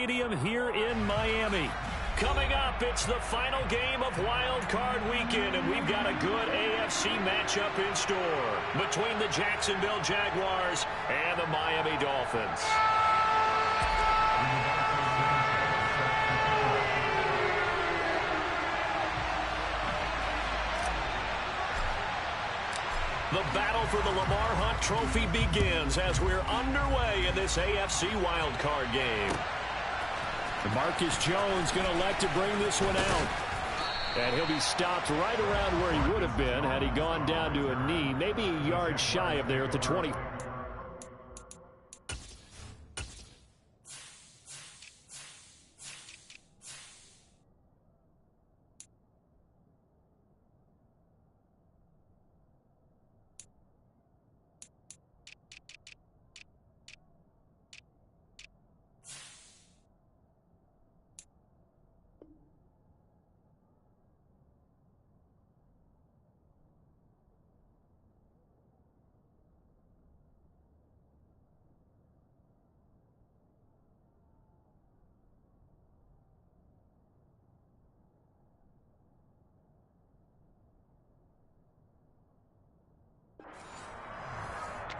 Stadium here in Miami. Coming up, it's the final game of Wild Card Weekend, and we've got a good AFC matchup in store between the Jacksonville Jaguars and the Miami Dolphins. The battle for the Lamar Hunt Trophy begins as we're underway in this AFC Wild Card game. Marcus Jones going to elect to bring this one out. And he'll be stopped right around where he would have been had he gone down to a knee, maybe a yard shy of there at the 20.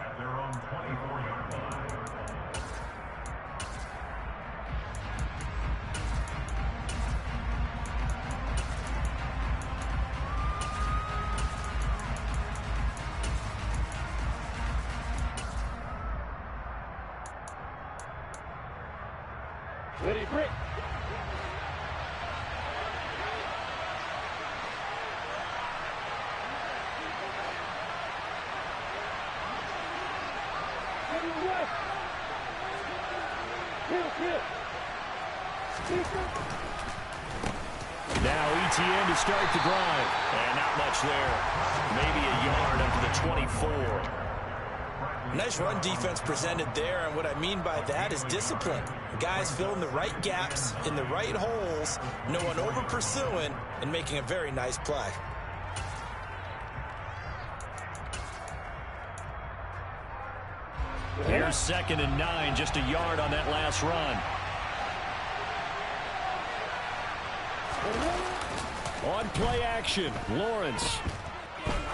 At their own 24-yard line. Ready, break. Now ETN to start the drive. And not much there. Maybe a yard up to the 24. Nice run defense presented there, and what I mean by that is discipline. The guys filling the right gaps in the right holes, no one over pursuing, and making a very nice play. Here's 2nd and 9, just a yard on that last run. On play action, Lawrence.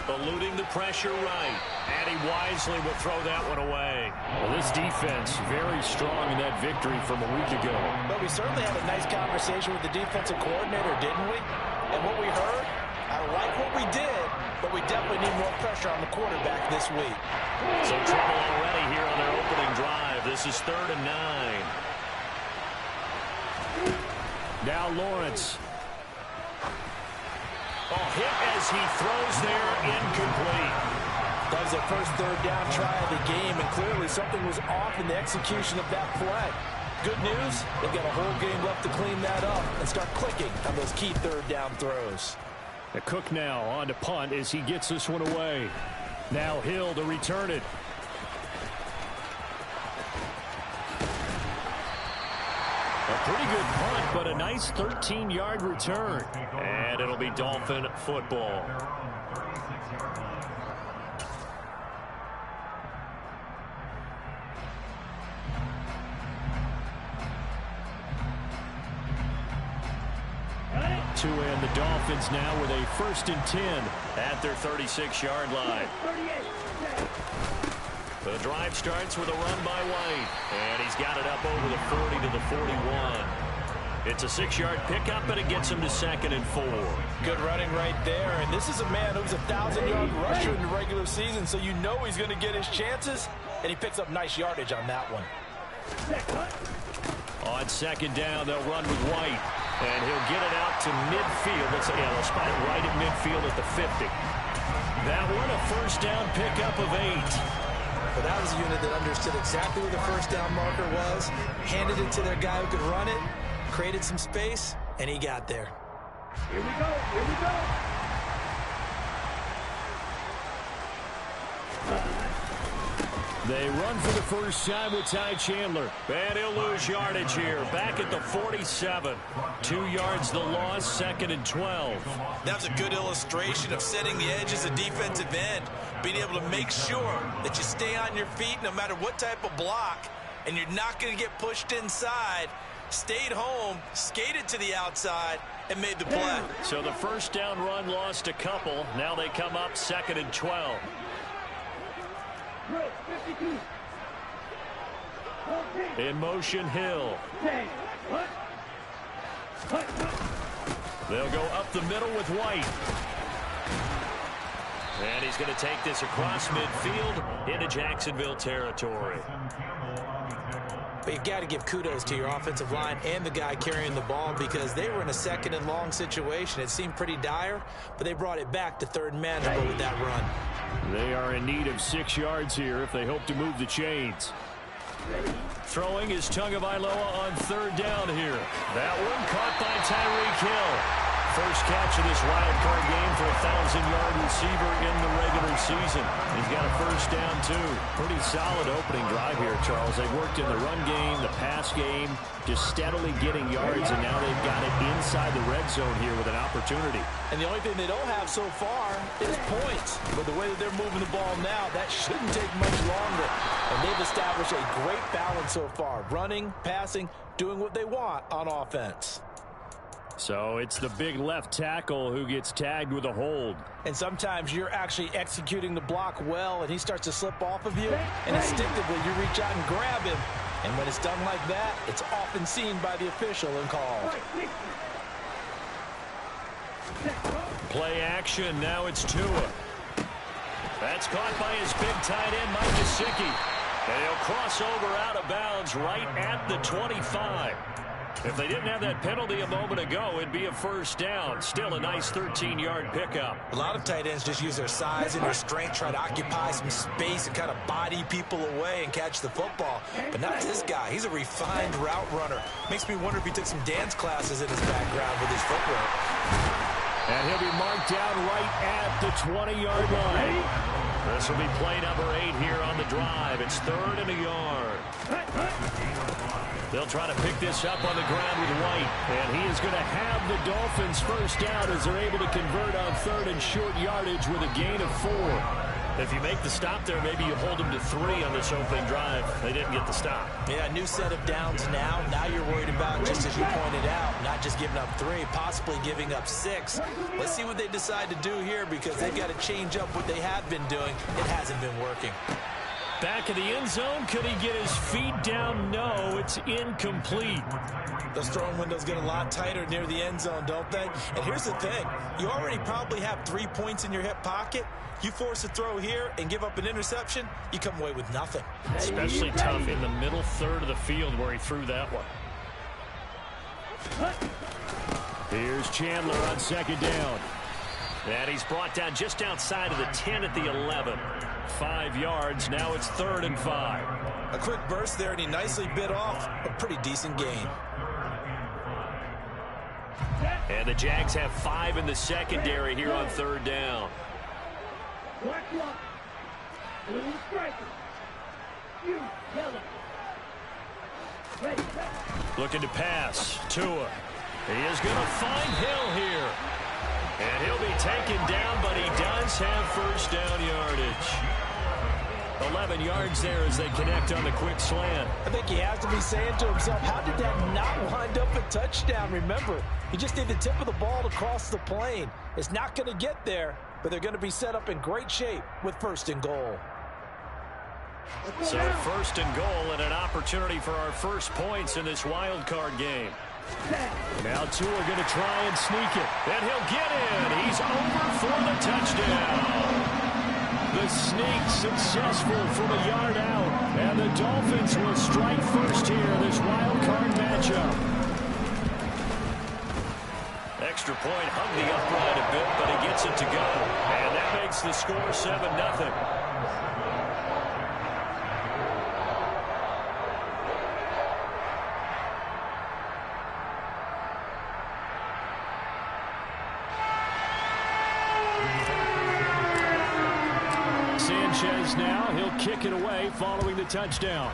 Eluding the pressure right. And he wisely will throw that one away. Well, this defense very strong in that victory from a week ago. But we certainly had a nice conversation with the defensive coordinator, didn't we? And what we heard, I like what we did, but we definitely need more pressure on the quarterback this week. So trouble already here on their opening drive. This is 3rd and 9. Now Lawrence. Oh, hit as he throws there, incomplete. That was their first 3rd down try of the game, and clearly something was off in the execution of that play. Good news, they've got a whole game left to clean that up and start clicking on those key 3rd down throws. The Cook now on to punt as he gets this one away. Now Hill to return it. A pretty good punt, but a nice 13-yard return. And it'll be Dolphin football. To end the Dolphins now with a 1st and 10 at their 36-yard line. The drive starts with a run by White, and he's got it up over the 40 to the 41. It's a 6-yard pickup, and it gets him to 2nd and 4. Good running right there, and this is a man who's a 1,000-yard rusher in the regular season, so you know he's going to get his chances, and he picks up nice yardage on that one. On 2nd down, they'll run with White, and he'll get it out to midfield. They'll spot it right at midfield at the 50. That one, a 1st down pickup of 8. But that was a unit that understood exactly where the 1st down marker was, handed it to their guy who could run it, created some space, and he got there. Here we go. Here we go. They run for the first time with Ty Chandler. And he'll lose yardage here. Back at the 47. 2 yards the loss, 2nd and 12. That was a good illustration of setting the edge as a defensive end. Being able to make sure that you stay on your feet no matter what type of block. And you're not going to get pushed inside. stayed home, skated to the outside, and made the play. So the first down run lost a couple. Now they come up 2nd and 12. In motion, Hill. They'll go up the middle with White. And he's going to take this across midfield into Jacksonville territory. But you've got to give kudos to your offensive line and the guy carrying the ball, because they were in a 2nd and long situation. It seemed pretty dire, but they brought it back to 3rd and manageable with that run. They are in need of 6 yards here if they hope to move the chains. Throwing is Tagovailoa on 3rd down here. That one caught by Tyreek Hill. First catch of this wild card game for a 1,000-yard receiver in the regular season. He's got a first down, too. Pretty solid opening drive here, Charles. They've worked in the run game, the pass game, just steadily getting yards, and now they've got it inside the red zone here with an opportunity. And the only thing they don't have so far is points. But the way that they're moving the ball now, that shouldn't take much longer. And they've established a great balance so far. Running, passing, doing what they want on offense. So it's the big left tackle who gets tagged with a hold. And sometimes you're actually executing the block well, and he starts to slip off of you, and instinctively you reach out and grab him. And when it's done like that, it's often seen by the official and called. Play action. Now it's Tua. That's caught by his big tight end, Mike Gesicki. And he'll cross over out of bounds right at the 25. If they didn't have that penalty a moment ago, it'd be a first down. Still a nice 13-yard pickup. A lot of tight ends just use their size and their strength, try to occupy some space and kind of body people away and catch the football. But not this guy. He's a refined route runner. Makes me wonder if he took some dance classes in his background with his footwork. And he'll be marked down right at the 20-yard line. This will be play number 8 here on the drive. It's 3rd and a yard. They'll try to pick this up on the ground with White. And he is going to have the Dolphins first down as they're able to convert on 3rd and short yardage with a gain of 4. If you make the stop there, maybe you hold them to 3 on this opening drive. They didn't get the stop. Yeah, new set of downs now. Now you're worried about, just as you pointed out, not just giving up 3, possibly giving up 6. Let's see what they decide to do here, because they've got to change up what they have been doing. It hasn't been working. Back in the end zone. Could he get his feet down? No, it's incomplete. Those throwing windows get a lot tighter near the end zone, don't they? And here's the thing. You already probably have 3 points in your hip pocket. You force a throw here and give up an interception, you come away with nothing. Especially tough in the middle third of the field where he threw that one. Here's Chandler on 2nd down. And he's brought down just outside of the 10 at the 11. 5 yards. Now it's 3rd and 5. A quick burst there, and he nicely bit off a pretty decent gain. And the Jags have 5 in the secondary here on 3rd down. Looking to pass. Tua. He is going to find Hill here. And he'll be taken down, but he does have first down yardage. 11 yards there as they connect on the quick slant. I think he has to be saying to himself, how did that not wind up a touchdown? Remember, you just need the tip of the ball to cross the plane. It's not going to get there, but they're going to be set up in great shape with 1st and goal. So 1st and goal and an opportunity for our first points in this wild card game. Now Tua going to try and sneak it. And he'll get in. He's over for the touchdown. The sneak successful from a yard out. And the Dolphins will strike first here in this wild card matchup. Extra point hung the upright a bit, but he gets it to go. And that makes the score 7-0. Sanchez now, he'll kick it away following the touchdown.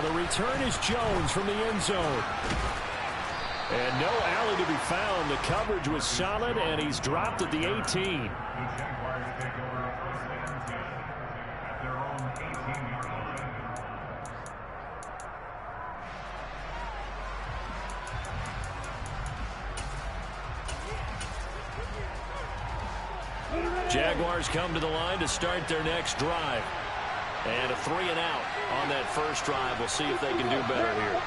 The return is Jones from the end zone. And no alley to be found. The coverage was solid, and he's dropped at the 18. The Jaguars take over 1st and 10 at their own 18-yard line. Jaguars come to the line to start their next drive. And a 3-and-out on that first drive. We'll see if they can do better here.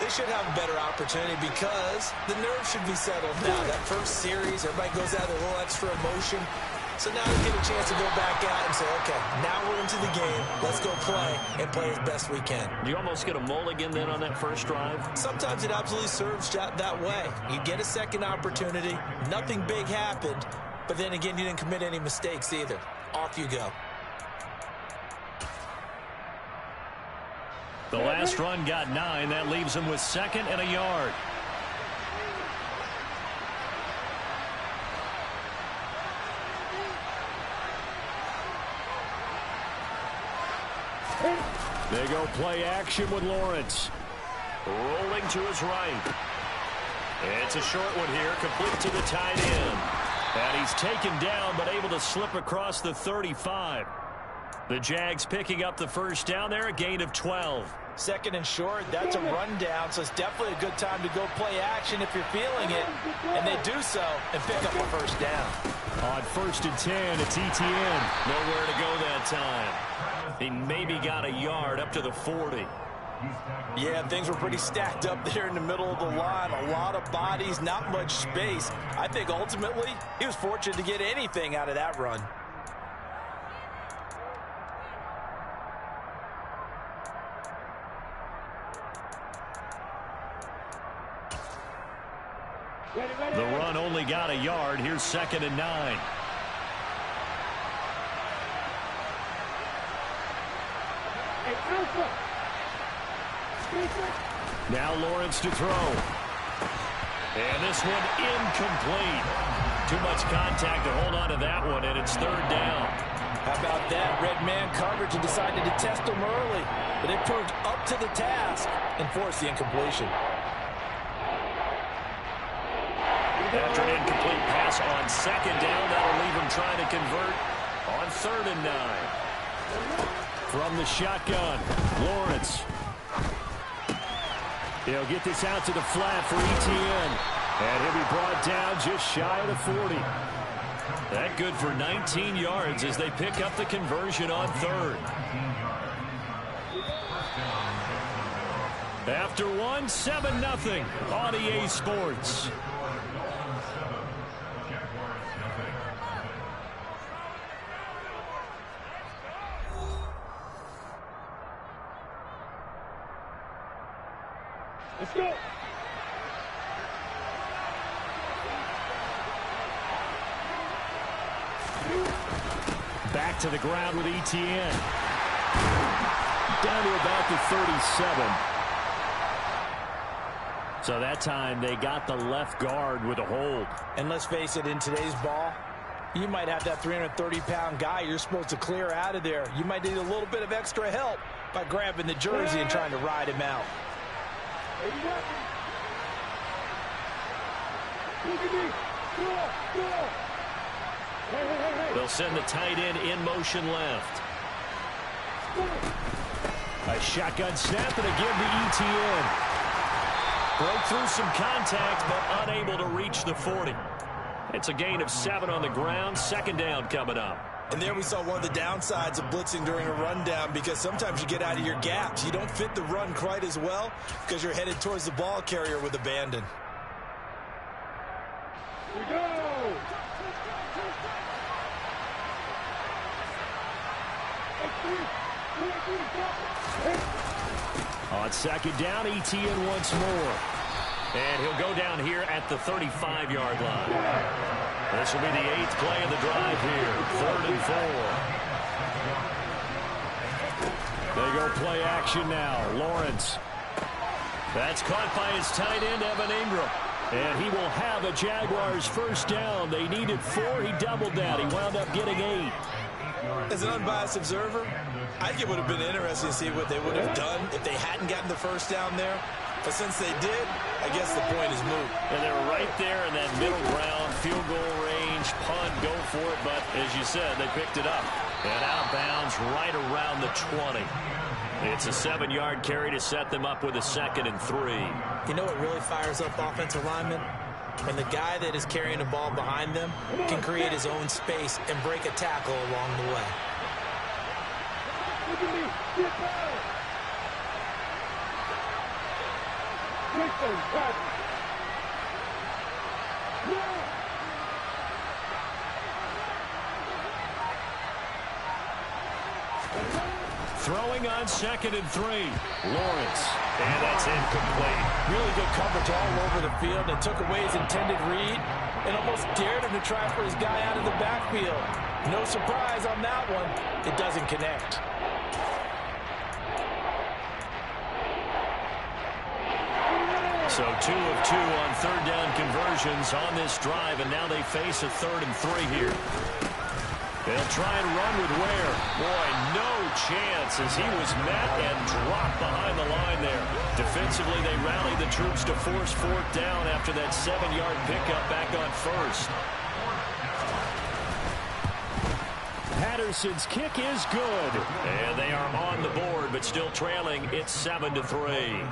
They should have a better opportunity because the nerves should be settled now. That first series, everybody goes out with a little extra emotion. So now they get a chance to go back out and say, okay, now we're into the game. Let's go play and play as best we can. Do you almost get a mulligan then on that first drive? Sometimes it absolutely serves that way. You get a second opportunity. Nothing big happened. But then again, you didn't commit any mistakes either. Off you go. The last run got 9. That leaves him with 2nd and a yard. They go play action with Lawrence. Rolling to his right. It's a short one here, complete to the tight end. And he's taken down, but able to slip across the 35. The Jags picking up the first down there, a gain of 12. 2nd and short, that's a rundown, so it's definitely a good time to go play action if you're feeling it. And they do so and pick up a first down. On 1st and 10, it's ETN. Nowhere to go that time. He maybe got a yard up to the 40. Yeah, things were pretty stacked up there in the middle of the line. A lot of bodies, not much space. I think ultimately he was fortunate to get anything out of that run. The run only got a yard. Here's 2nd and 9. Now Lawrence to throw. And this one incomplete. Too much contact to hold on to that one, and it's 3rd down. How about that? Red man coverage and decided to test him early. But it proved up to the task and forced the incompletion. After an incomplete pass on 2nd down, that'll leave him trying to convert on 3rd and 9. From the shotgun, Lawrence. He'll get this out to the flat for ETN. And he'll be brought down just shy of the 40. That good for 19 yards as they pick up the conversion on 3rd. After one, 7-0 on EA Sports. Let's go. Back to the ground with ETN. Down to about the 37. So that time they got the left guard with a hold. And let's face it, in today's ball, you might have that 330-pound guy you're supposed to clear out of there. You might need a little bit of extra help by grabbing the jersey and trying to ride him out. They'll send the tight end in motion left. A shotgun snap and a give to ETN. Broke through some contact, but unable to reach the 40. It's a gain of 7 on the ground. 2nd down coming up. And there we saw one of the downsides of blitzing during a rundown, because sometimes you get out of your gaps. You don't fit the run quite as well because you're headed towards the ball carrier with abandon. We go. On 2nd down, ETN once more. And he'll go down here at the 35-yard line. This will be the 8th play of the drive here. 3rd and 4. They go play action now. Lawrence. That's caught by his tight end, Evan Ingram. And he will have a Jaguars first down. They needed 4. He doubled that. He wound up getting 8. As an unbiased observer, I think it would have been interesting to see what they would have done if they hadn't gotten the first down there. But since they did, I guess the point is moot. And they were right there in that middle ground, field goal range, punt, go for it. But as you said, they picked it up. And out of bounds right around the 20. It's a 7-yard carry to set them up with a 2nd and 3. You know what really fires up offensive linemen? when the guy that is carrying the ball behind them can create his own space and break a tackle along the way. Look at me. Get back. Take those back. Throwing on 2nd and 3. Lawrence. And that's incomplete. Really good coverage all over the field and took away his intended read and almost dared him to try for his guy out of the backfield. No surprise on that one. It doesn't connect. So 2 of 2 on 3rd down conversions on this drive, and now they face a 3rd and 3 here. They'll try and run with Ware. Boy, no chance as he was met and dropped behind the line there. Defensively, they rallied the troops to force 4th down after that 7-yard pickup back on 1st. Patterson's kick is good. And they are on the board, but still trailing. It's 7-3.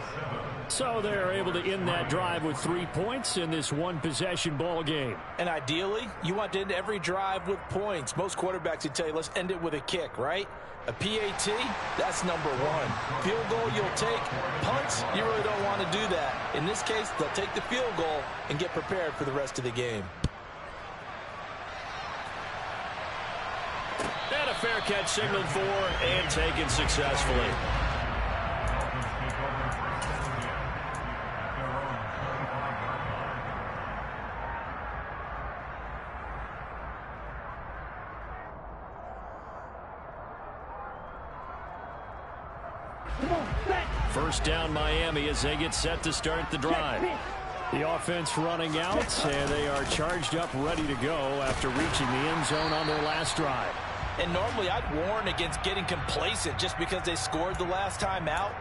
So they're able to end that drive with 3 points in this one-possession ball game. And ideally, you want to end every drive with points. Most quarterbacks would tell you, let's end it with a kick, right? A PAT, that's number 1. Field goal, you'll take. Punts, you really don't want to do that. In this case, they'll take the field goal and get prepared for the rest of the game. And a fair catch signaled for and taken successfully. First down Miami as they get set to start the drive. The offense running out, and they are charged up, ready to go after reaching the end zone on their last drive. And normally I'd warn against getting complacent just because they scored the last time out.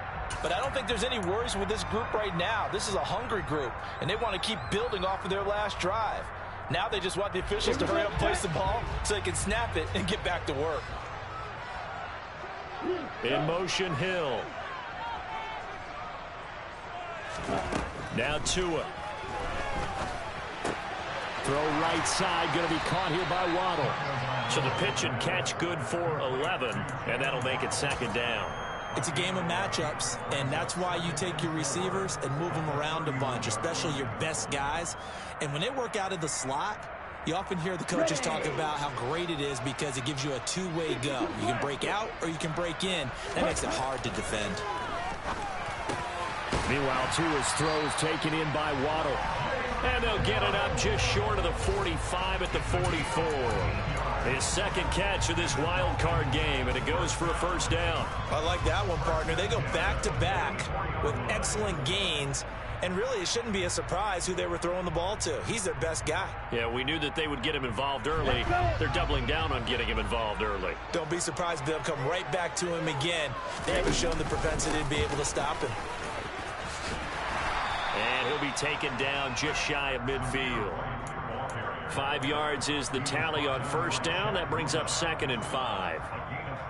But I don't think there's any worries with this group right now. This is a hungry group, and they want to keep building off of their last drive. Now they just want the officials to hurry up and place the ball so they can snap it and get back to work. In motion, Hill. Now Tua. Throw right side, going to be caught here by Waddle. So the pitch and catch good for 11, and that'll make it 2nd down. It's a game of matchups, and that's why you take your receivers and move them around a bunch, especially your best guys. And when they work out of the slot, you often hear the coaches talk about how great it is because it gives you a two-way go. You can break out or you can break in. That makes it hard to defend. Meanwhile, Tua's throws taken in by Waddle. And they'll get it up just short of the 45 at the 44. His 2nd catch of this wild card game, and it goes for a 1st down. I like that one, partner. They go back-to-back with excellent gains. And really, it shouldn't be a surprise who they were throwing the ball to. He's their best guy. Yeah, we knew that they would get him involved early. They're doubling down on getting him involved early. Don't be surprised if they'll come right back to him again. They haven't shown the propensity to be able to stop him. And he'll be taken down just shy of midfield. 5 yards is the tally on 1st down. That brings up 2nd and 5.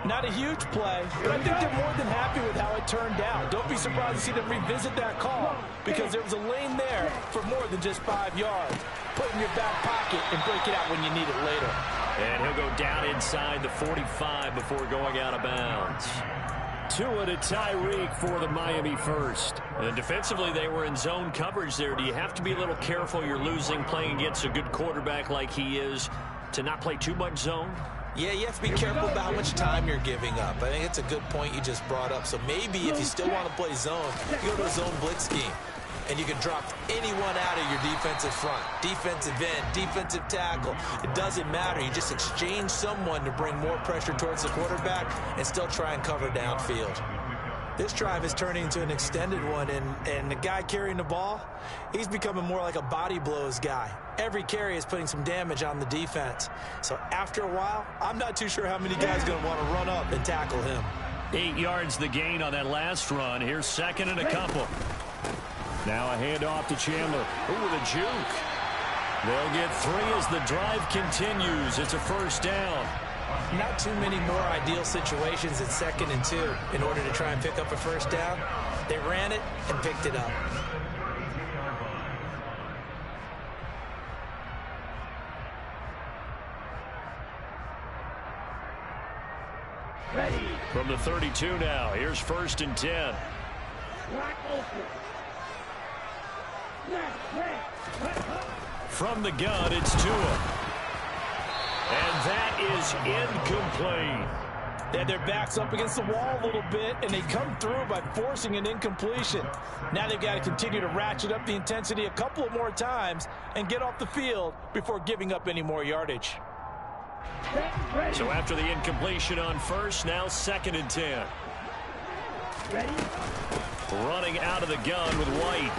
Not a huge play, but I think they're more than happy with how it turned out. Don't be surprised to see them revisit that call because there was a lane there for more than just 5 yards. Put it in your back pocket and break it out when you need it later. And he'll go down inside the 45 before going out of bounds. Tua to Tyreek for the Miami 1st. And defensively, they were in zone coverage there. Do you have to be a little careful? You're losing playing against a good quarterback like he is to not play too much zone? Yeah, you have to be careful about how much time you're giving up. I think it's a good point you just brought up. So maybe if you still want to play zone, you go to a zone blitz scheme. And you can drop anyone out of your defensive front. Defensive end, defensive tackle. It doesn't matter. You just exchange someone to bring more pressure towards the quarterback and still try and cover downfield. This drive is turning into an extended one, and the guy carrying the ball, he's becoming more like a body blows guy. Every carry is putting some damage on the defense. So after a while, I'm not too sure how many guys are going to want to run up and tackle him. 8 yards the gain on that last run. Here's 2nd and a couple. Now a handoff to Chandler. Ooh, with a juke. They'll get 3 as the drive continues. It's a 1st down. Not too many more ideal situations at 2nd and 2 in order to try and pick up a 1st down. They ran it and picked it up. From the 32 now, here's 1st and 10. From the gun, it's Tua. And that is incomplete. They had their backs up against the wall a little bit, and they come through by forcing an incompletion. Now they've got to continue to ratchet up the intensity a couple of more times and get off the field before giving up any more yardage. So after the incompletion on 1st, now 2nd and 10. Running out of the gun with White.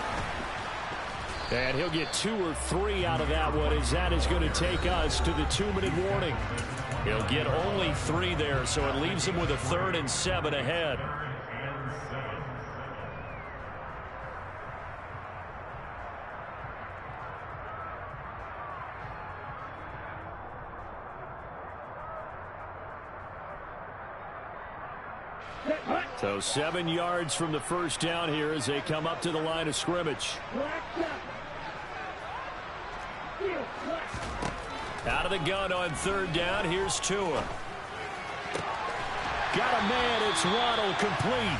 And he'll get 2 or 3 out of that one, as that is going to take us to the 2-minute warning. He'll get only 3 there, so it leaves him with a 3rd and 7 ahead. So 7 yards from the 1st down here as they come up to the line of scrimmage. Out of the gun on 3rd down. Here's Tua. Got a man. It's Waddle, complete.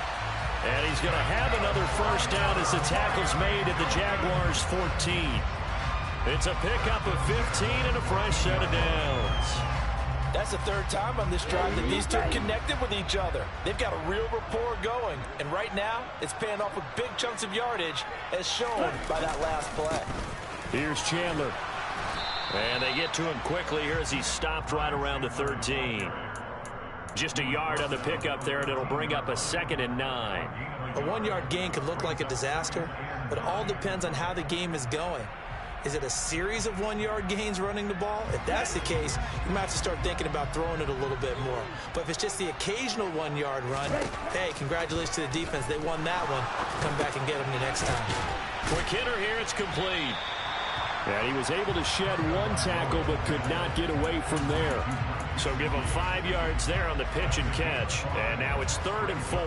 And he's going to have another 1st down as the tackle's made at the Jaguars' 14. It's a pickup of 15 and a fresh set of downs. That's the 3rd time on this drive that these two connected with each other. They've got a real rapport going. And right now, it's paying off with big chunks of yardage, as shown by that last play. Here's Chandler. And they get to him quickly here as he stopped right around the 13. Just a yard on the pickup there, and it'll bring up a 2nd and 9. A 1-yard gain could look like a disaster, but it all depends on how the game is going. Is it a series of 1-yard gains running the ball? If that's the case, you might have to start thinking about throwing it a little bit more. But if it's just the occasional 1-yard run, hey, congratulations to the defense. They won that one. Come back and get them the next time. Quick hitter here. It's complete. And he was able to shed 1 tackle but could not get away from there. So give him 5 yards there on the pitch and catch. And now it's 3rd and 4.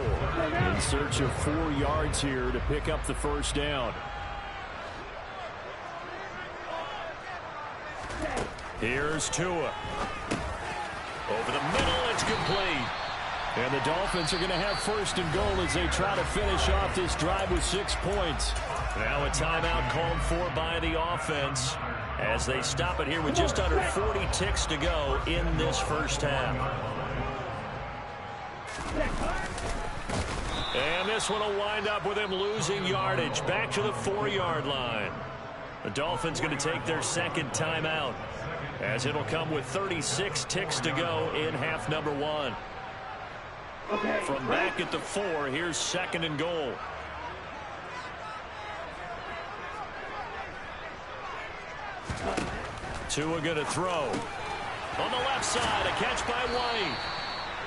In search of 4 yards here to pick up the 1st down. Here's Tua. Over the middle, it's complete. And the Dolphins are going to have 1st and goal as they try to finish off this drive with 6 points. Now a timeout called for by the offense as they stop it here with just under 40 ticks to go in this 1st half. And this one will wind up with him losing yardage back to the 4-yard line. The Dolphins going to take their 2nd timeout as it'll come with 36 ticks to go in half number 1. From back at the 4, here's 2nd and goal. Tua going to throw. On the left side, a catch by White.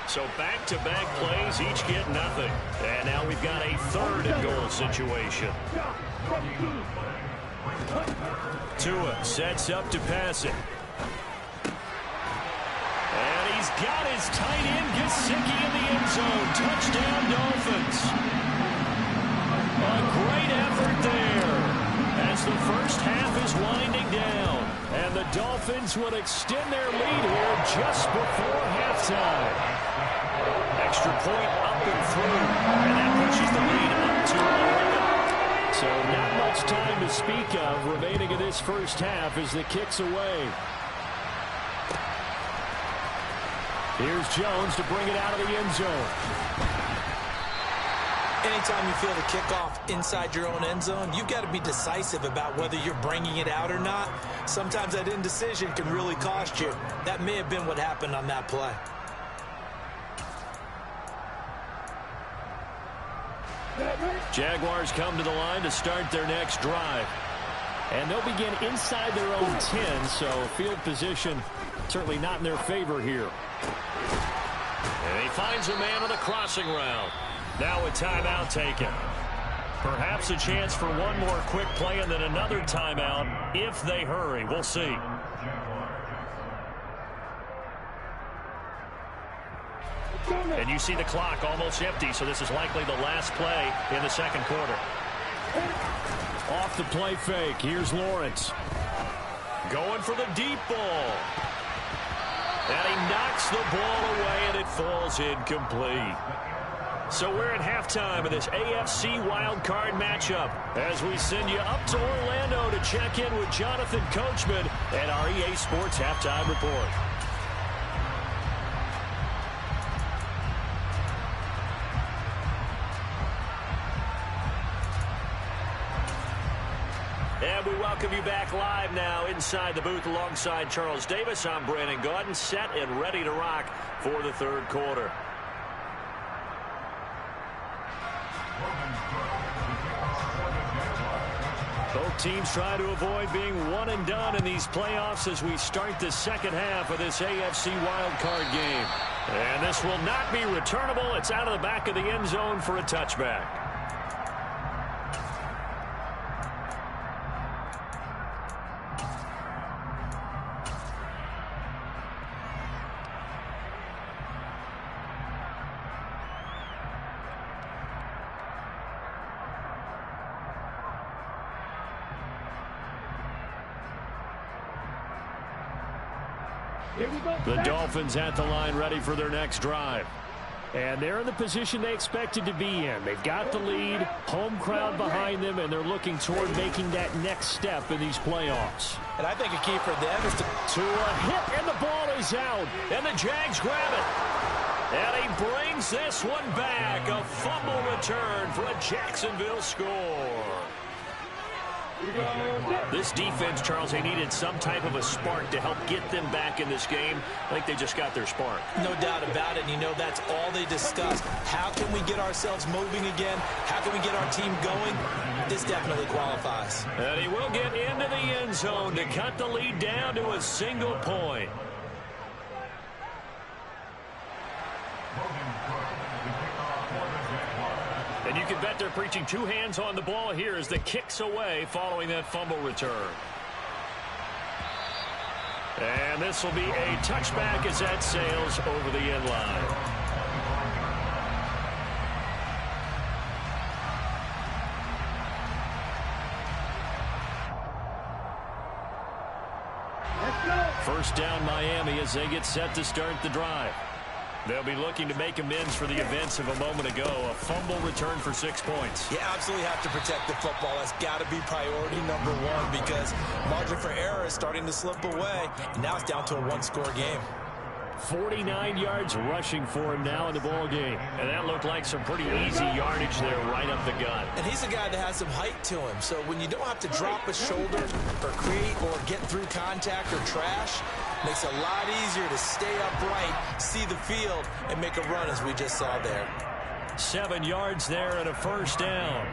So back-to-back plays, each get nothing. And now we've got a 3rd and goal situation. Tua sets up to pass it. And he's got his tight end, Gesicki, in the end zone. Touchdown, Dolphins. A great effort there as the 1st half is winding down. And the Dolphins will extend their lead here just before halftime. Extra point up and through, and that pushes the lead up to 11. So not much time to speak of remaining in this 1st half as the kick's away. Here's Jones to bring it out of the end zone. Anytime you feel the kickoff inside your own end zone, you've got to be decisive about whether you're bringing it out or not. Sometimes that indecision can really cost you. That may have been what happened on that play. Jaguars come to the line to start their next drive. And they'll begin inside their own 10, so field position certainly not in their favor here. And he finds a man on the crossing route. Now a timeout taken. Perhaps a chance for one more quick play and then another timeout if they hurry. We'll see. And you see the clock almost empty, so this is likely the last play in the 2nd quarter. Off the play fake. Here's Lawrence. Going for the deep ball. And he knocks the ball away, and it falls incomplete. So we're at halftime of this AFC wildcard matchup as we send you up to Orlando to check in with Jonathan Coachman at our EA Sports Halftime Report. And we welcome you back live now inside the booth alongside Charles Davis. I'm Brandon Gaudin, set and ready to rock for the third quarter. Both teams try to avoid being one and done in these playoffs as we start the second half of this AFC wildcard game. And this will not be returnable. It's out of the back of the end zone for a touchback. The Dolphins at the line ready for their next drive. And they're in the position they expected to be in. They've got the lead, home crowd behind them, and they're looking toward making that next step in these playoffs. And I think a key for them is to a hit, and the ball is out. And the Jags grab it. And he brings this one back. A fumble return for a Jacksonville score. This defense, Charles, they needed some type of a spark to help get them back in this game. I think they just got their spark. No doubt about it. And you know that's all they discussed. How can we get ourselves moving again? How can we get our team going? This definitely qualifies. And he will get into the end zone to cut the lead down to a single point. And you can bet they're preaching two hands on the ball here as the kick's away following that fumble return. And this will be a touchback as that sails over the end line. First down Miami as they get set to start the drive. They'll be looking to make amends for the events of a moment ago. A fumble return for 6 points. You absolutely have to protect the football. That's got to be priority number one because margin for error is starting to slip away. And now it's down to a one-score game. 49 yards rushing for him now in the ball game. And that looked like some pretty easy yardage there right up the gut. And he's a guy that has some height to him. So when you don't have to drop a shoulder or create or get through contact or trash, makes it a lot easier to stay upright, see the field, and make a run as we just saw there. 7 yards there and a first down.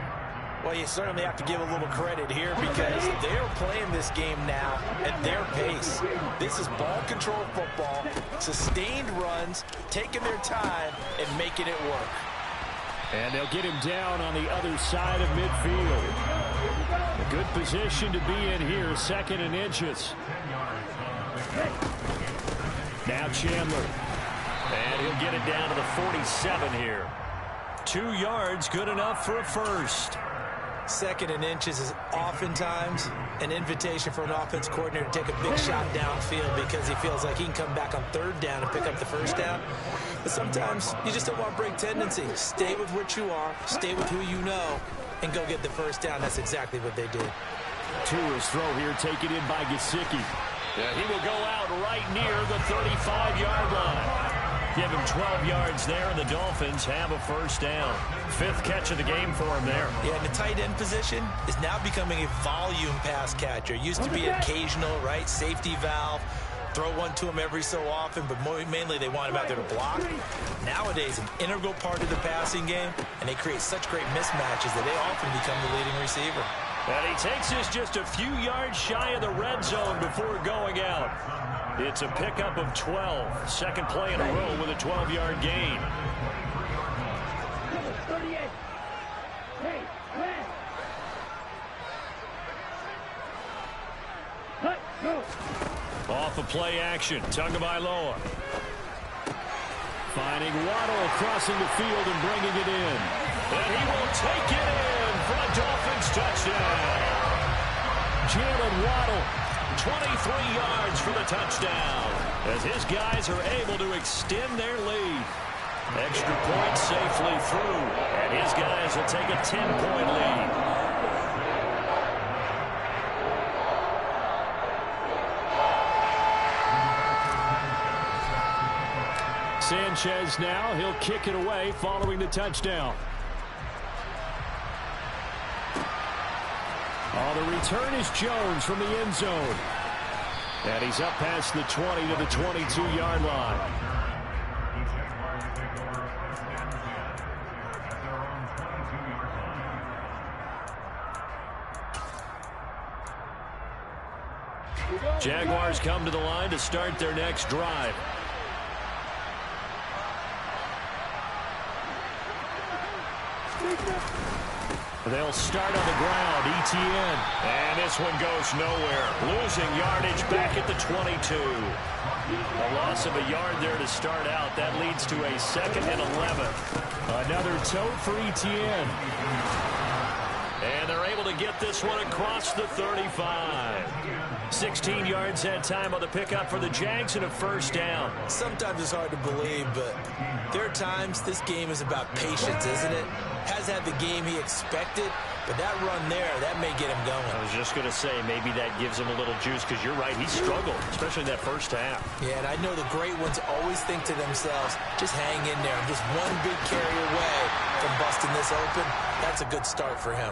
Well, you certainly have to give a little credit here because they're playing this game now at their pace. This is ball control football, sustained runs, taking their time, and making it work. And they'll get him down on the other side of midfield. A good position to be in here, 2nd and inches. Now Chandler. And he'll get it down to the 47 here. 2 yards, good enough for a first. 2nd and inches is oftentimes an invitation for an offense coordinator to take a big shot downfield because he feels like he can come back on 3rd down and pick up the first down. But sometimes you just don't want to break tendency. Stay with what you are, stay with who you know, and go get the first down. That's exactly what they did. Tua's throw here taken in by Gesicki. Yeah, he will go out right near the 35-yard line. Give him 12 yards there, and the Dolphins have a first down. 5th catch of the game for him there. Yeah, and the tight end position is now becoming a volume pass catcher. Used to be occasional, right? Safety valve. Throw one to him every so often, but mainly they want him out there to block. Nowadays, an integral part of the passing game, and they create such great mismatches that they often become the leading receiver. And he takes this just a few yards shy of the red zone before going out. It's a pickup of 12. Second play in a row with a 12-yard gain. Off of play action. Tagovailoa. Finding Waddle crossing the field and bringing it in. And he will take it in for a Dolphins touchdown. Jalen Waddle, 23 yards for the touchdown. as his guys are able to extend their lead. Extra point safely through, and his guys will take a 10-point lead. Sanchez now, he'll kick it away following the touchdown. The return is Jones from the end zone. And he's up past the 20 to the 22-yard line. Jaguars come to the line to start their next drive. They'll start on the ground. ETN. And this one goes nowhere. Losing yardage back at the 22. A loss of a yard there to start out. That leads to a 2nd and 11. Another tote for ETN. And they're able to get this one across the 35. 16 yards that time on the pickup for the Jags and a first down. Sometimes it's hard to believe, but there are times this game is about patience, isn't it? Has had the game he expected, but that run there, that may get him going. I was just going to say, maybe that gives him a little juice, because you're right, he struggled, especially in that first half. Yeah, and I know the great ones always think to themselves, just hang in there. Just one big carry away from busting this open. That's a good start for him.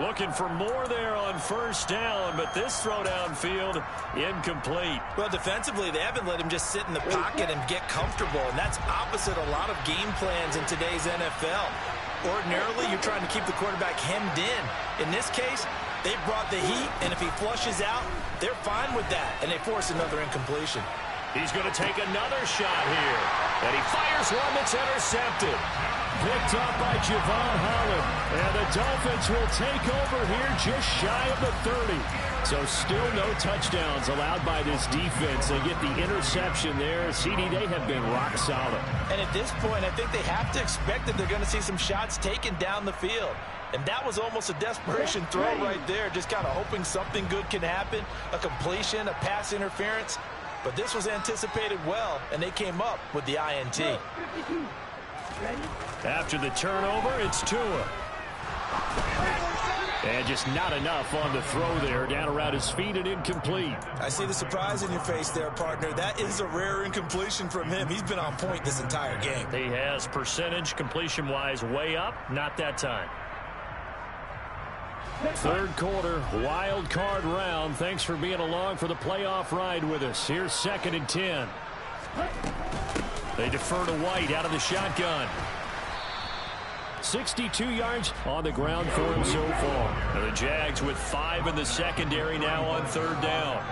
Looking for more there on first down, but this throw downfield incomplete. Well, defensively, they haven't let him just sit in the pocket and get comfortable, and that's opposite a lot of game plans in today's NFL. Ordinarily, you're trying to keep the quarterback hemmed in. In this case, they brought the heat, and if he flushes out, they're fine with that, and they force another incompletion. He's going to take another shot here, and he fires one that's intercepted. Picked up by Javon Holland, and the Dolphins will take over here just shy of the 30. So still no touchdowns allowed by this defense. They get the interception there. CD, they have been rock solid. And at this point, I think they have to expect that they're going to see some shots taken down the field. And that was almost a desperation throw right there, just kind of hoping something good can happen, a completion, a pass interference. But this was anticipated well, and they came up with the INT. After the turnover, it's Tua. And just not enough on the throw there. Down around his feet and incomplete. I see the surprise in your face there, partner. That is a rare incompletion from him. He's been on point this entire game. He has percentage completion-wise way up. Not that time. Third quarter, wild card round. Thanks for being along for the playoff ride with us. Here's 2nd and 10. They defer to White out of the shotgun. 62 yards on the ground for him so far. And the Jags with 5 in the secondary now on 3rd down.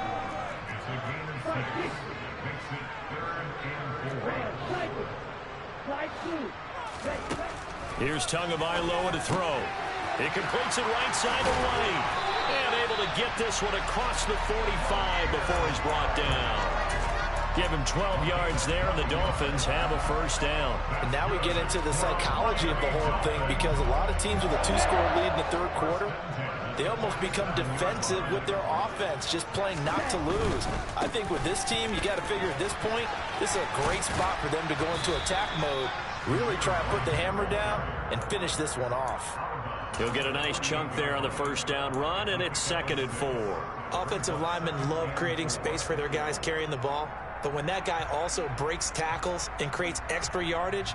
Here's Tagovailoa to throw. He completes it right side of the lane. And able to get this one across the 45 before he's brought down. Give him 12 yards there, and the Dolphins have a first down. And now we get into the psychology of the whole thing, because a lot of teams with a 2-score lead in the 3rd quarter, they almost become defensive with their offense, just playing not to lose. I think with this team, you got to figure at this point, this is a great spot for them to go into attack mode, really try to put the hammer down and finish this one off. He'll get a nice chunk there on the first down run, and it's 2nd and 4. Offensive linemen love creating space for their guys carrying the ball. But when that guy also breaks tackles and creates extra yardage,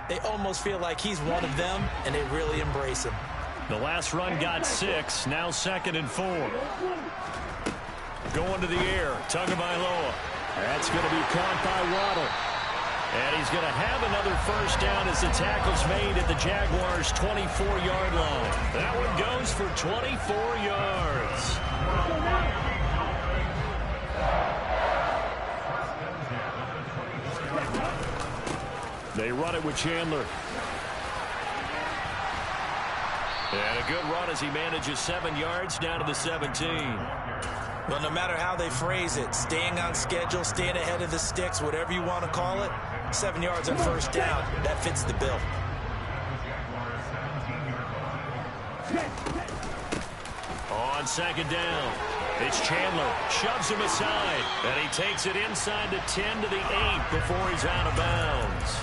they almost feel like he's one of them, and they really embrace him. The last run got 6, now 2nd and 4. Going to the air, Tagovailoa. That's going to be caught by Waddle. And he's going to have another first down as the tackle's made at the Jaguars' 24-yard line. That one goes for 24 yards. They run it with Chandler. And a good run as he manages 7 yards down to the 17. Well, no matter how they phrase it, staying on schedule, staying ahead of the sticks, whatever you want to call it, 7 yards on first down, that fits the bill. On second down, it's Chandler. Shoves him aside, and he takes it inside the 10 to the 8 before he's out of bounds.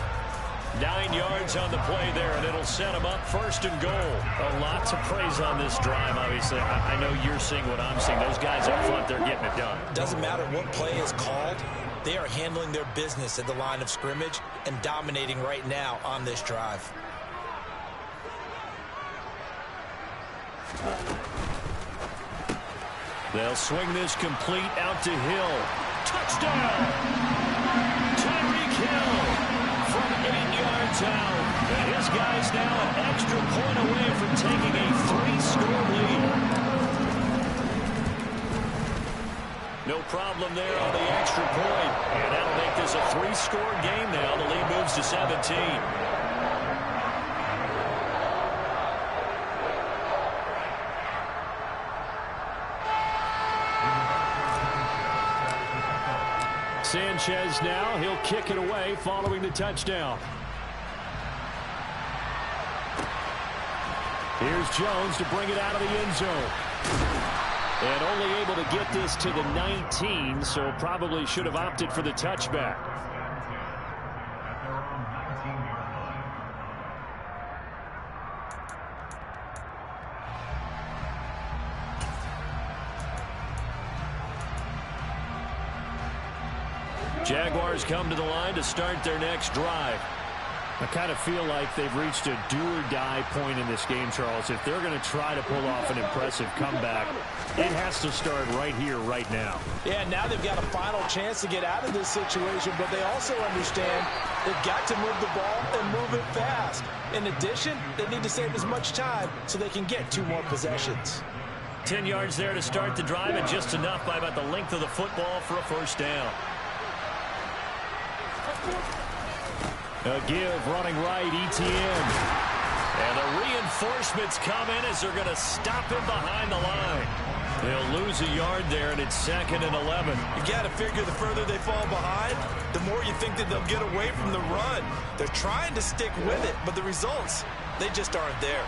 9 yards on the play there, and it'll set him up first and goal. A lot to praise on this drive, obviously. I know you're seeing what I'm seeing. Those guys up front, they're getting it done. Doesn't matter what play is called. They are handling their business at the line of scrimmage and dominating right now on this drive. They'll swing this complete out to Hill. Touchdown! Tyreek Hill from 8 yards out. And his guy's now an extra point away from taking a 3-score lead. No problem there on the extra point. And that'll make this a 3-score game now. The lead moves to 17. Sanchez now, he'll kick it away following the touchdown. Here's Jones to bring it out of the end zone. And only able to get this to the 19, so probably should have opted for the touchback. Jaguars come to the line to start their next drive. I kind of feel like they've reached a do-or-die point in this game, Charles. If they're going to try to pull off an impressive comeback, it has to start right here, right now. Yeah, now they've got a final chance to get out of this situation, but they also understand they've got to move the ball and move it fast. In addition, they need to save as much time so they can get 2 more possessions. 10 yards there to start the drive, and just enough by about the length of the football for a first down. A give running right, Etienne. And the reinforcements come in as they're going to stop him behind the line. They'll lose a yard there, and it's 2nd and 11. You got to figure the further they fall behind, the more you think that they'll get away from the run. They're trying to stick with it, but the results, they just aren't there.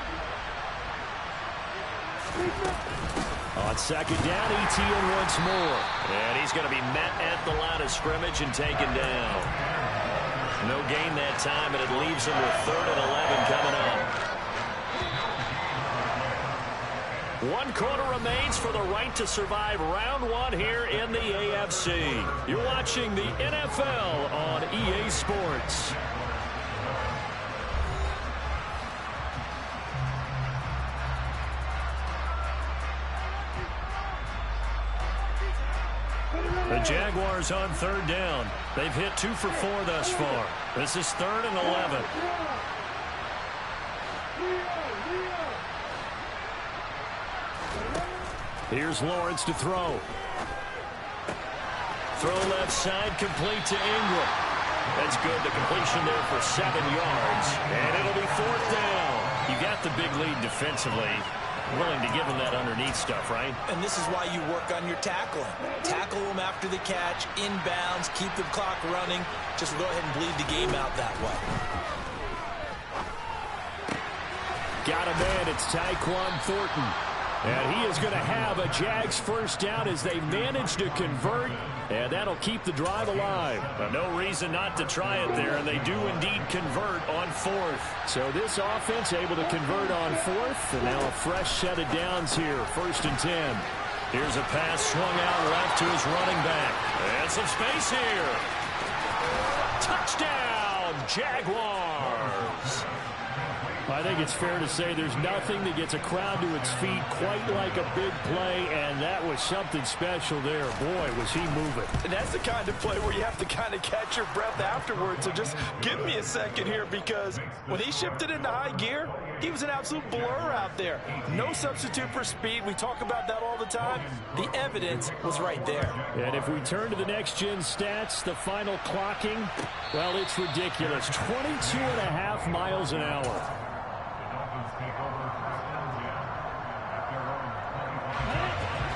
On second down, Etienne once more. And he's going to be met at the line of scrimmage and taken down. No gain that time, and it leaves him with 3rd and 11 coming up. 1 quarter remains for the right to survive round 1 here in the AFC. You're watching the NFL on EA Sports. The Jaguars on 3rd down. They've hit 2 for 4 thus far. This is 3rd and 11. Here's Lawrence to throw. Throw left side, complete to Ingram. That's good. The completion there for 7 yards. And it'll be 4th down. You got the big lead defensively. Willing to give them that underneath stuff, right? And this is why you work on your tackling. Tackle them after the catch, inbounds, keep the clock running. Just go ahead and bleed the game out that way. Got a man. It's Tyquan Thornton. And he is going to have a Jags first down as they manage to convert. And that'll keep the drive alive. But no reason not to try it there. And they do indeed convert on 4th. So this offense able to convert on 4th. And now a fresh set of downs here. 1st and 10. Here's a pass swung out left to his running back. And some space here. Touchdown, Jaguars. I think it's fair to say there's nothing that gets a crowd to its feet quite like a big play, and that was something special there. Boy, was he moving. And that's the kind of play where you have to kind of catch your breath afterwards. So just give me a second here, because when he shifted into high gear, he was an absolute blur out there. No substitute for speed. We talk about that all the time. The evidence was right there. And if we turn to the next-gen stats, the final clocking, well, it's ridiculous. 22.5 miles an hour.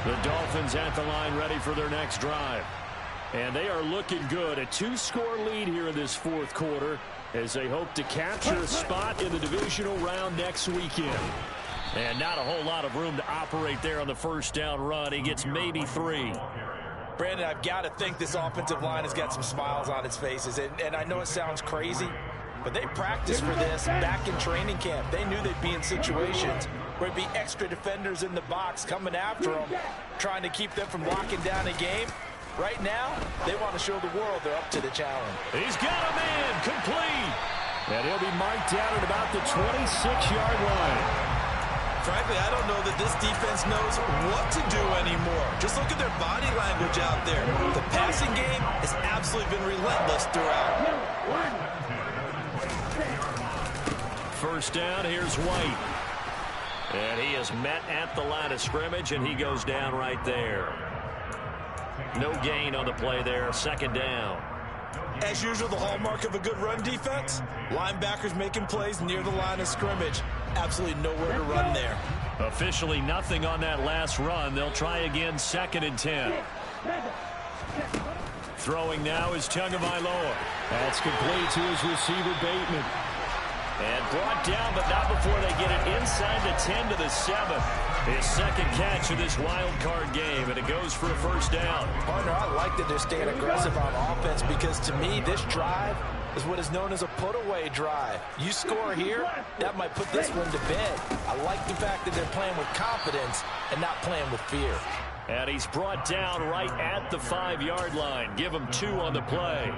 The Dolphins at the line ready for their next drive. And they are looking good. A 2-score lead here in this 4th quarter as they hope to capture a spot in the divisional round next weekend. And not a whole lot of room to operate there on the first down run. He gets maybe 3. Brandon, I've got to think this offensive line has got some smiles on its faces. And I know it sounds crazy, but they practiced for this back in training camp. They knew they'd be in situations where it'd be extra defenders in the box coming after them, trying to keep them from locking down a game. Right now, they want to show the world they're up to the challenge. He's got a man, complete. And he'll be marked down at about the 26-yard line. Frankly, I don't know that this defense knows what to do anymore. Just look at their body language out there. The passing game has absolutely been relentless throughout. First down, here's White. And he is met at the line of scrimmage, and he goes down right there. No gain on the play there, second down. As usual, the hallmark of a good run defense, linebackers making plays near the line of scrimmage. Absolutely nowhere to run there. Officially nothing on that last run. They'll try again, 2nd and 10. Throwing now is Tagovailoa. That's complete to his receiver, Bateman. And brought down, but not before they get it inside the 10 to the 7. His second catch of this wild card game, and it goes for a first down. Partner, I like that they're staying aggressive on offense because, to me, this drive is what is known as a put-away drive. You score here, that might put this one to bed. I like the fact that they're playing with confidence and not playing with fear. And he's brought down right at the 5-yard line. Give him 2 on the play.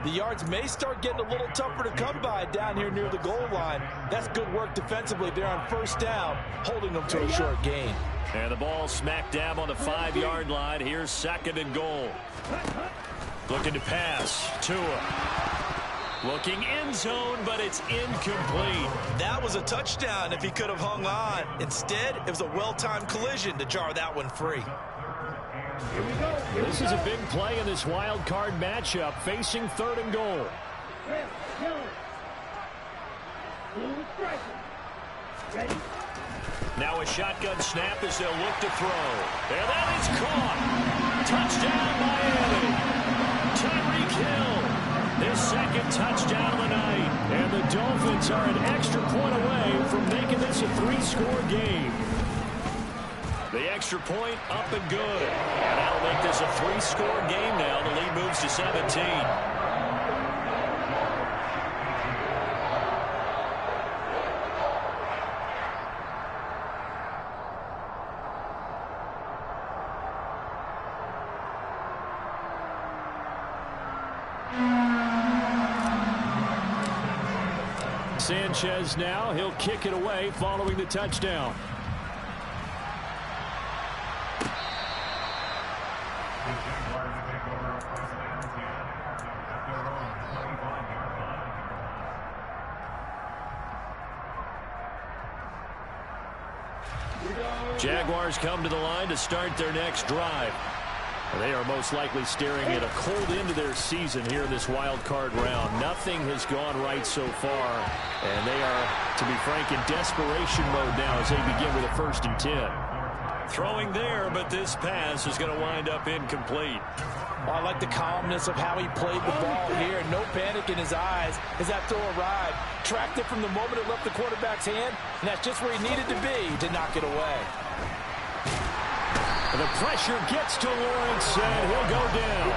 The yards may start getting a little tougher to come by down here near the goal line. That's good work defensively there on first down, holding them to a short gain. And the ball smack dab on the 5-yard line. Here's 2nd and goal. Looking to pass. Tua. Looking end zone, but it's incomplete. That was a touchdown if he could have hung on. Instead, it was a well-timed collision to jar that one free. This is a big play in this wild card matchup, facing 3rd and goal. Now a shotgun snap as they'll look to throw. And that is caught. Touchdown, Miami. Tyreek Hill, his 2nd touchdown of the night. And the Dolphins are an extra point away from making this a 3-score game. The extra point up and good. And that'll make this a 3-score game now. The lead moves to 17. Sanchez now, he'll kick it away following the touchdown. Jaguars come to the line to start their next drive. They are most likely staring at a cold end to their season here in this wild card round. Nothing has gone right so far, and they are, to be frank, in desperation mode now as they begin with a 1st and 10. Throwing there, but this pass is going to wind up incomplete. Well, I like the calmness of how he played the ball here. No panic in his eyes as that throw arrived. Tracked it from the moment it left the quarterback's hand, and that's just where he needed to be to knock it away. The pressure gets to Lawrence, and he'll go down.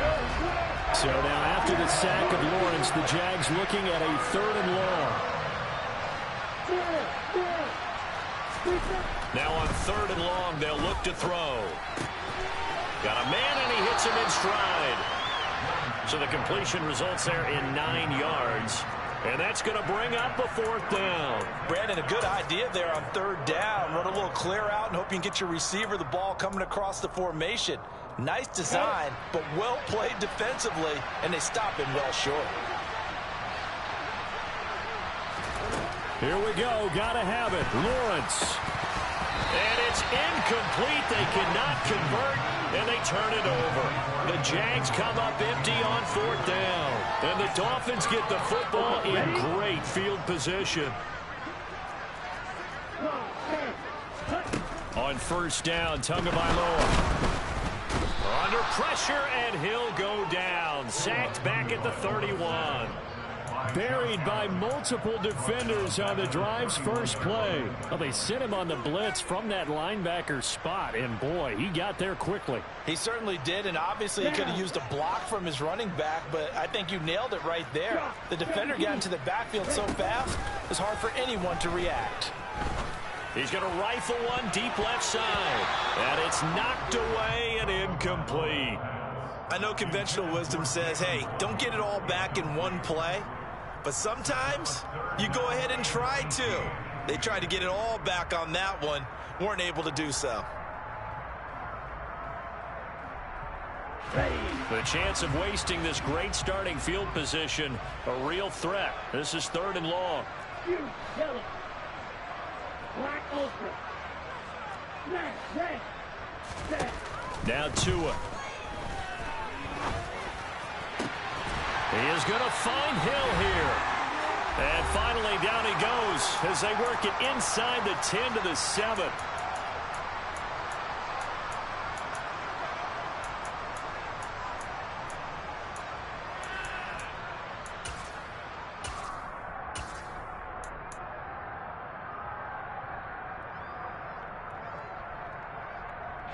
So now after the sack of Lawrence, the Jags looking at a 3rd and long. Now on 3rd and long, they'll look to throw. Got a man, and he hits him in stride. So the completion results there in 9 yards. And that's going to bring up a 4th down. Brandon, a good idea there on 3rd down. Run a little clear out and hope you can get your receiver the ball coming across the formation. Nice design, but well played defensively, and they stop him well short. Here we go. Got to have it. Lawrence. And it's incomplete. They cannot convert, and they turn it over. The Jags come up empty on 4th down. And the Dolphins get the football in great field position. On 1st down, Tagovailoa. Under pressure, and he'll go down. Sacked back at the 31. Buried by multiple defenders on the drive's first play. Well, they sent him on the blitz from that linebacker spot, and boy, he got there quickly. He certainly did, and obviously he could have used a block from his running back, but I think you nailed it right there. The defender got into the backfield so fast, it was hard for anyone to react. He's going to rifle one deep left side, and it's knocked away and incomplete. I know conventional wisdom says, hey, don't get it all back in one play, but sometimes you go ahead and try to. They tried to get it all back on that one, weren't able to do so. The chance of wasting this great starting field position, a real threat. This is 3rd and long. You yellow. Black ultra. Red. Now Tua. He is going to find Hill here. And finally down he goes as they work it inside the 10 to the 7.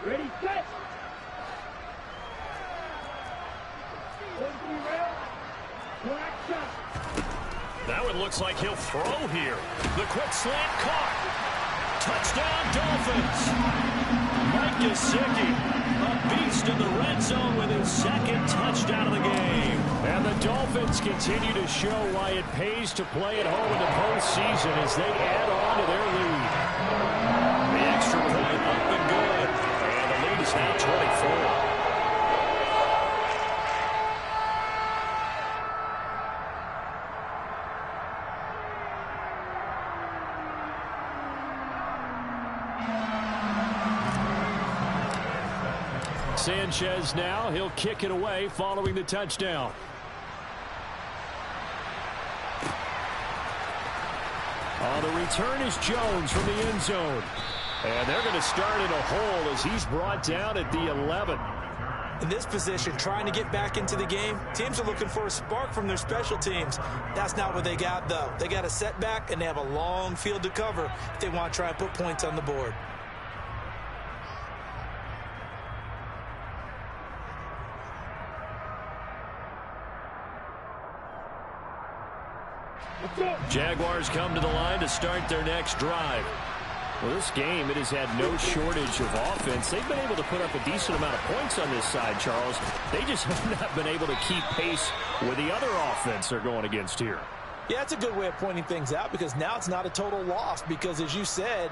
Ready, set. That one looks like he'll throw here. The quick slant caught. Touchdown Dolphins. Mike Gesicki, a beast in the red zone with his 2nd touchdown of the game. And the Dolphins continue to show why it pays to play at home in the postseason as they add on to their lead. The extra point up and good. And the lead is now 24. Sanchez now, he'll kick it away following the touchdown. The return is Jones from the end zone. And they're going to start in a hole as he's brought down at the 11. In this position, trying to get back into the game, teams are looking for a spark from their special teams. That's not what they got, though. They got a setback, and they have a long field to cover if they want to try and put points on the board. Jaguars come to the line to start their next drive. Well, this game, it has had no shortage of offense. They've been able to put up a decent amount of points on this side, Charles. They just have not been able to keep pace with the other offense they're going against here. Yeah, that's a good way of pointing things out because now it's not a total loss because, as you said,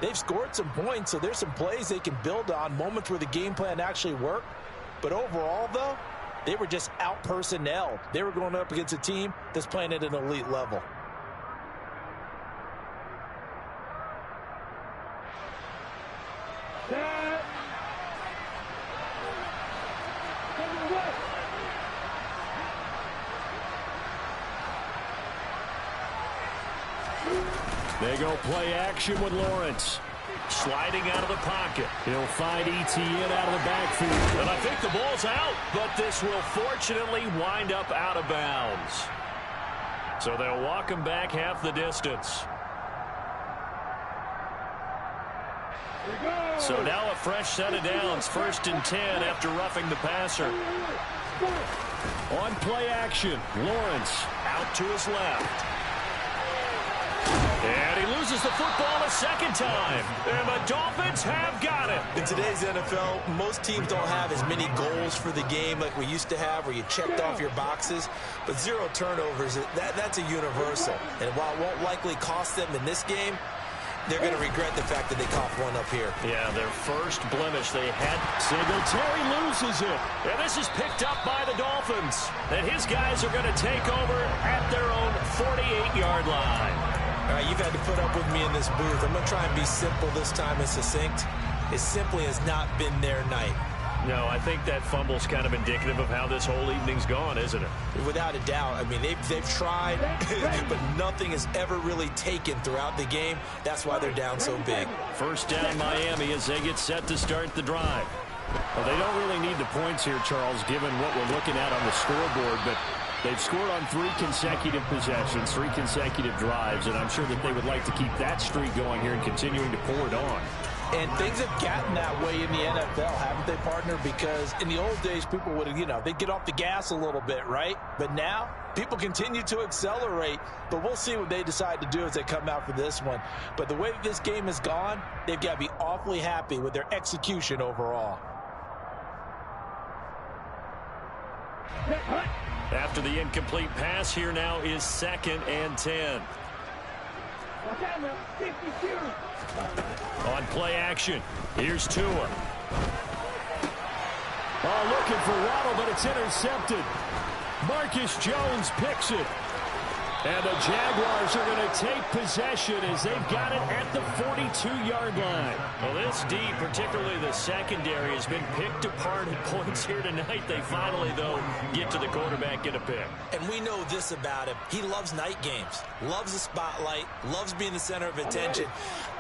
they've scored some points, so there's some plays they can build on, moments where the game plan actually worked. But overall, though, they were just out-personnelled. They were going up against a team that's playing at an elite level. They go play action with Lawrence. Sliding out of the pocket. He'll find ETN out of the backfield. And I think the ball's out, but this will fortunately wind up out of bounds. So they'll walk him back half the distance. So now a fresh set of downs, 1st and 10 after roughing the passer. On play action, Lawrence Out to his left. And he loses the football a second time. And the Dolphins have got it. In today's NFL, most teams don't have as many goals for the game like we used to have where you checked off your boxes. But 0 turnovers, that's a universal. And while it won't likely cost them in this game, they're going to regret the fact that they coughed one up here. Yeah, their first blemish they had. Singletary loses it. And this is picked up by the Dolphins. And his guys are going to take over at their own 48-yard line. All right, you've had to put up with me in this booth. I'm going to try and be simple this time and succinct. It simply has not been their night. No, I think that fumble's kind of indicative of how this whole evening's gone, isn't it? Without a doubt. I mean, they've tried, but nothing has ever really taken throughout the game. That's why they're down so big. First down Miami as they get set to start the drive. Well, they don't really need the points here, Charles, given what we're looking at on the scoreboard, but They've scored on 3 consecutive possessions, 3 consecutive drives, and I'm sure that they would like to keep that streak going here and continuing to pour it on. And things have gotten that way in the NFL, haven't they, partner? Because in the old days, people would, they'd get off the gas a little bit, right? But now, people continue to accelerate. But we'll see what they decide to do as they come out for this one. But the way this game has gone, they've got to be awfully happy with their execution overall. After the incomplete pass, here now is 2nd and 10. On play action, here's Tua. Oh, looking for Waddle, but it's intercepted. Marcus Jones picks it. And the Jaguars are going to take possession as they've got it at the 42-yard line. Well, this D, particularly the secondary, has been picked apart at points here tonight. They finally, though, get to the quarterback, get a pick. And we know this about him. He loves night games, loves the spotlight, loves being the center of attention.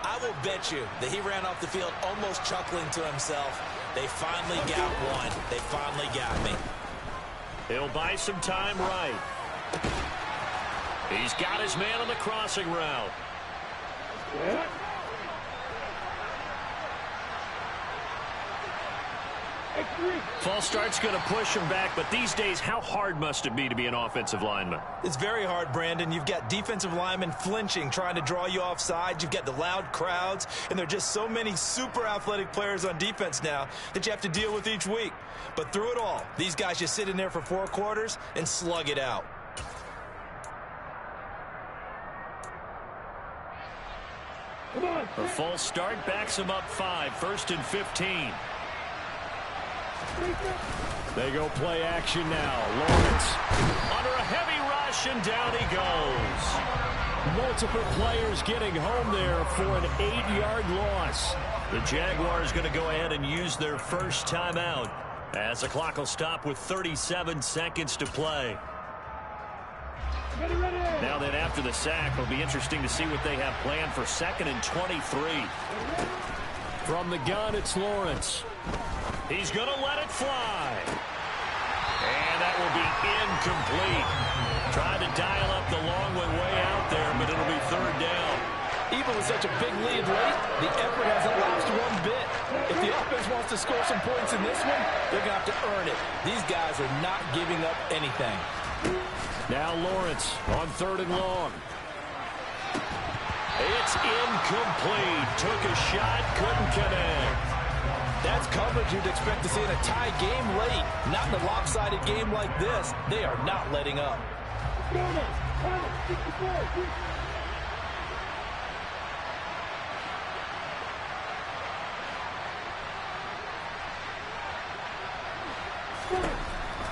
I will bet you that he ran off the field almost chuckling to himself. They finally got one. They finally got me. He'll buy some time right. He's got his man on the crossing route. False start's going to push him back, but these days, how hard must it be to be an offensive lineman? It's very hard, Brandon. You've got defensive linemen flinching, trying to draw you off sides. You've got the loud crowds, and there are just so many super athletic players on defense now that you have to deal with each week. But through it all, these guys just sit in there for 4 quarters and slug it out. A false start backs him up 5, 1st and 15. They go play action now. Lawrence under a heavy rush, and down he goes. Multiple players getting home there for an 8-yard loss. The Jaguars going to go ahead and use their first timeout as the clock will stop with 37 seconds to play. Now then, after the sack, it'll be interesting to see what they have planned for 2nd and 23. From the gun, it's Lawrence. He's going to let it fly. And that will be incomplete. Tried to dial up the long one way out there, but it'll be 3rd down. Even with such a big lead late, the effort hasn't lapsed one bit. If the offense wants to score some points in this one, they're going to have to earn it. These guys are not giving up anything. Now Lawrence on 3rd and long. It's incomplete. Took a shot, couldn't connect. That's coverage you'd expect to see in a tie game late. Not in a lopsided game like this. They are not letting up.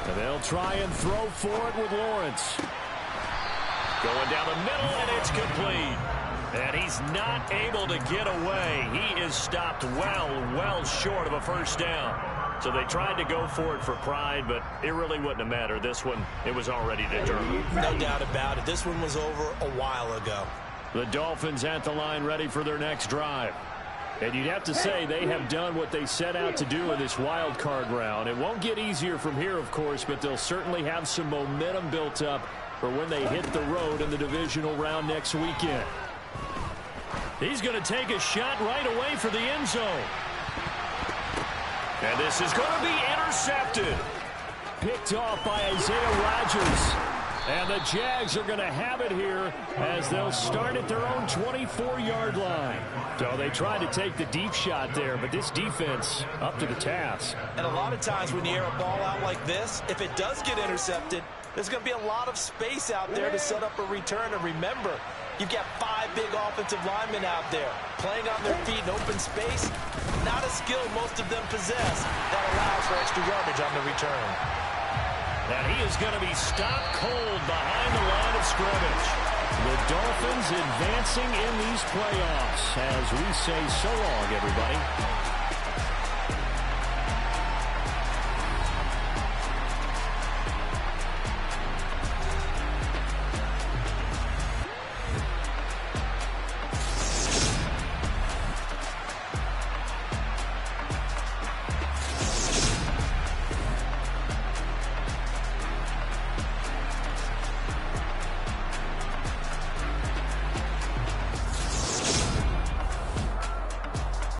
And they'll try and throw for it with Lawrence. Going down the middle, and it's complete. And he's not able to get away. He is stopped well short of a 1st down. So they tried to go for it for pride, but it really wouldn't have mattered. This one, it was already determined. No doubt about it. This one was over a while ago. The Dolphins at the line ready for their next drive. And you'd have to say they have done what they set out to do in this wild card round. It won't get easier from here, of course, but they'll certainly have some momentum built up for when they hit the road in the divisional round next weekend. He's going to take a shot right away for the end zone. And this is going to be intercepted. Picked off by Isaiah Rodgers. And the Jags are going to have it here as they'll start at their own 24-yard line. So they tried to take the deep shot there, but this defense up to the task. And a lot of times when you air a ball out like this, if it does get intercepted, there's going to be a lot of space out there to set up a return. And remember, you've got 5 big offensive linemen out there playing on their feet in open space. Not a skill most of them possess that allows for extra yardage on the return. And he is going to be stopped cold behind the line of scrimmage. The Dolphins advancing in these playoffs as we say so long, everybody.